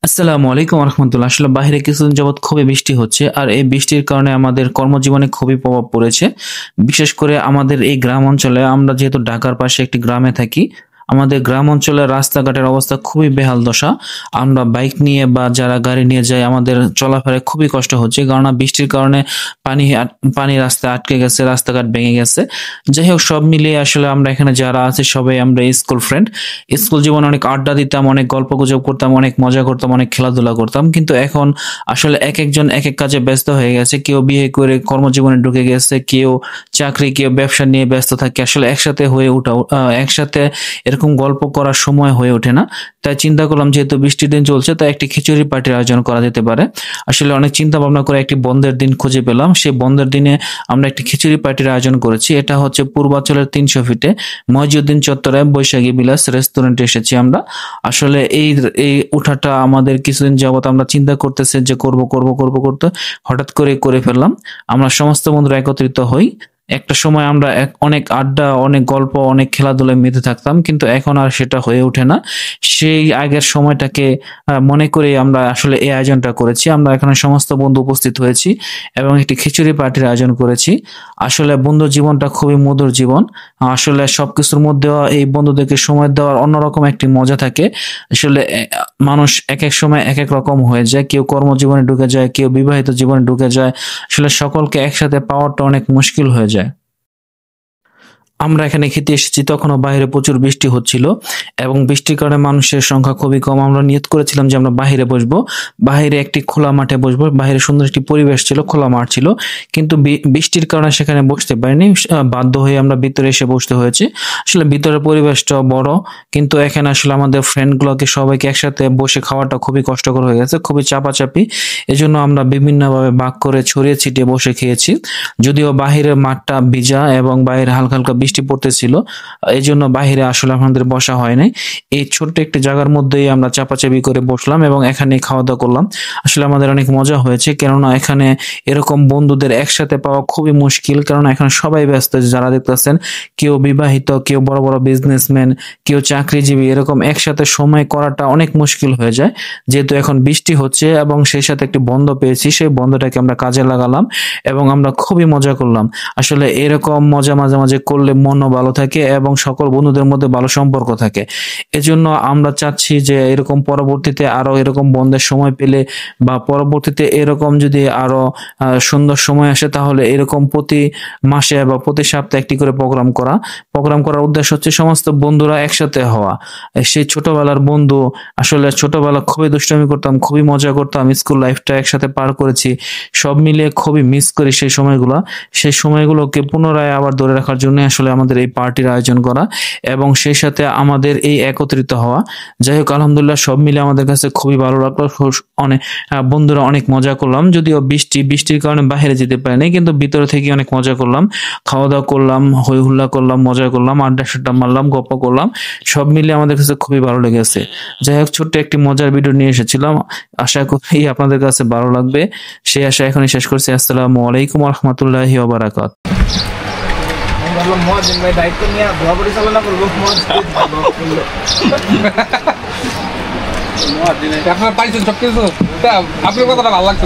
আসসালামু আলাইকুম রহমতুল্লাহ। আসলে বাইরে কিছুদিন যাবৎ খুবই বৃষ্টি হচ্ছে, আর এই বৃষ্টির কারণে আমাদের কর্মজীবনে খুবই প্রভাব পড়েছে। বিশেষ করে আমাদের এই গ্রাম অঞ্চলে, আমরা যেহেতু ঢাকার পাশে একটি গ্রামে থাকি, আমাদের গ্রাম অঞ্চলের রাস্তাঘাটের অবস্থা খুবই বেহাল দশা। আমরা বাইক নিয়ে বা যারা গাড়ি নিয়ে যাই, আমাদের চলাফেরায় খুবই কষ্ট হচ্ছে, কারণ বৃষ্টির কারণে পানি রাস্তায় আটকে গেছে, রাস্তাঘাট ভেঙে গেছে। যাই হোক, সব মিলিয়ে আসলে আমরা এখানে যারা আছি সবাই আমরা স্কুল ফ্রেন্ড। স্কুল জীবনে অনেক আড্ডা দিতাম, অনেক গল্প গুজব করতাম, অনেক মজা করতাম, অনেক খেলাধুলা করতাম। কিন্তু এখন আসলে এক একজন এক এক কাজে ব্যস্ত হয়ে গেছে। কেউ বিয়ে করে কর্মজীবনে ঢুকে গেছে, কেউ চাকরি, কেউ ব্যবসা নিয়ে ব্যস্ত থাকে। আসলে একসাথে এরকম গল্প করার সময় হয়ে ওঠে না। তাই চিন্তা করলাম, যেহেতু বৃষ্টির দিন চলছে, তাই একটি খিচুড়ি পার্টির আয়োজন করা যেতে পারে। আসলে অনেক চিন্তা ভাবনা করে একটি বন্ধের দিন খুঁজে পেলাম। সেই বন্ধের দিনে আমরা একটি খিচুড়ি পার্টির আয়োজন করেছি। এটা হচ্ছে পূর্বাঞ্চলের 300 ফিটে মইজুদ্দিন চত্বরে বৈশাখী বিলাস রেস্টুরেন্টে এসেছি আমরা। আসলে এই এই উঠাটা আমাদের কিছুদিন যাবত আমরা চিন্তা করতেছি যে করতে হঠাৎ করে ফেললাম। আমরা সমস্ত বন্ধুরা একত্রিত হই। একটা সময় আমরা অনেক আড্ডা, অনেক গল্প, অনেক খেলাধুলায় মেতে থাকতাম, কিন্তু এখন আর সেটা হয়ে ওঠে না। সেই আগের সময়টাকে মনে করে আমরা আসলে এই আয়োজনটা করেছি। আমরা এখানে সমস্ত বন্ধু উপস্থিত হয়েছি এবং একটি খিচুড়ি পার্টির আয়োজন করেছি। আসলে বন্ধু জীবনটা খুবই মধুর জীবন। আসলে সবকিছুর মধ্যেও এই বন্ধুদেরকে সময় দেওয়ার অন্যরকম একটি মজা থাকে। আসলে মানুষ এক এক সময় এক এক রকম হয়ে যায়, কেউ কর্মজীবনে ঢুকে যায়, কেউ বিবাহিত জীবনে ঢুকে যায়। আসলে সকলকে একসাথে পাওয়াটা অনেক মুশকিল হয়ে যায়। আমরা এখানে খেতে এসেছি, তখনও বাইরে প্রচুর বৃষ্টি হচ্ছিল এবং বৃষ্টির কারণে মানুষের সংখ্যা খুবই কম। আমরা নিয়ত করেছিলাম যে আমরা বাইরে বসবো, বাইরে একটি খোলা মাঠে বসবো। বাইরে সুন্দর একটি পরিবেশ ছিল, খোলা মাঠ ছিল, কিন্তু বৃষ্টির কারণে সেখানে বসতে পারিনি। বাধ্য হয়ে আমরা ভিতরে এসে বসতে হয়েছে। আসলে ভিতরের পরিবেশটা বড়, কিন্তু এখানে আসলে আমাদের ফ্রেন্ডগুলোকে সবাইকে একসাথে বসে খাওয়াটা খুবই কষ্টকর হয়ে গেছে, খুবই চাপাচাপি। এজন্য আমরা বিভিন্নভাবে ভাগ করে ছড়িয়ে ছিটিয়ে বসে খেয়েছি। যদিও বাহিরের মাঠটা ভিজা এবং বাইরে হালকা হালকা বৃষ্টি পড়তেছিল, এই জন্য বাহিরে আসলে আমাদের বসা হয় নাই। এই ছোট্ট একটি জায়গার মধ্যেই আমরা চাপাচাপি করে বসলাম এবং এখানে খাওয়া দাওয়া করলাম। আসলে আমাদের অনেক মজা হয়েছে, কেননা এখানে এরকম বন্ধুদের একসাথে পাওয়া খুবই মুশকিল। কারণ এখানে সবাই ব্যস্ত, যারা দেখতেছেন, কেউ বিবাহিত, কেউ বড় বড় বিজনেসম্যান, কেউ চাকরিজীবী। এরকম একসাথে সময় করাটা অনেক মুশকিল হয়ে যায়। যেহেতু এখন বৃষ্টি হচ্ছে এবং সেই সাথে একটি বন্ধ পেয়েছি, সেই বন্ধটাকে আমরা কাজে লাগালাম এবং আমরা খুবই মজা করলাম। আসলে এরকম মজা মাঝে মাঝে করলে মনও ভালো থাকে এবং সকল বন্ধুদের মধ্যে ভালো সম্পর্ক থাকে। এজন্য আমরা চাচ্ছি যে এরকম পরবর্তীতে আরো এরকম বন্ধের সময় পেলে, বা পরবর্তীতে এরকম যদি আরো সুন্দর সময় আসে, তাহলে এরকম প্রতি মাসে বা প্রতি সপ্তাহে একটি করে প্রোগ্রাম করার উদ্দেশ্য হচ্ছে সমস্ত বন্ধুরা একসাথে হওয়া। সেই ছোটবেলার বন্ধু, আসলে ছোটবেলা খুবই দুষ্টামি করতাম, খুবই মজা করতাম, স্কুল লাইফটা একসাথে পার করেছি। সব মিলিয়ে খুবই মিস করি সেই সময়গুলোকে পুনরায় আবার ধরে রাখার জন্য আসলে আমাদের এই পার্টির আয়োজন করা এবং সেই সাথে আমাদের এই একত্রিত হওয়া। যাই হোক, আলহামদুলিল্লাহ সব মিলে আমাদের কাছে খুবই ভালো লাগলো। অনেক বন্ধুরা অনেক মজা করলাম। যদিও বৃষ্টির কারণে বাইরে যেতে পারিনি, কিন্তু ভিতরে থেকে অনেক মজা করলাম, খাওয়া দাওয়া করলাম, হই হুল্লা করলাম, মজা করলাম, আড্ডা সাড্ডা মারলাম, গল্প করলাম। সব মিলে আমাদের কাছে খুবই ভালো লেগেছে। যাই হোক, ছোট্ট একটি মজার ভিডিও নিয়ে এসেছিলাম, আশা করি আপনাদের কাছে ভালো লাগবে। সেই আশা এখনই শেষ করছি। আসসালামু আলাইকুম রহমতুল্লাহি ওয়া বারাকাতুহু। ভাবলাম মহাজিন ভাই দায়িত্ব নিয়ে ধোয়া পরিচালনা করবো। আপনার পাইছেন সবকিছু, আপনার কথাটা ভালো লাগছে।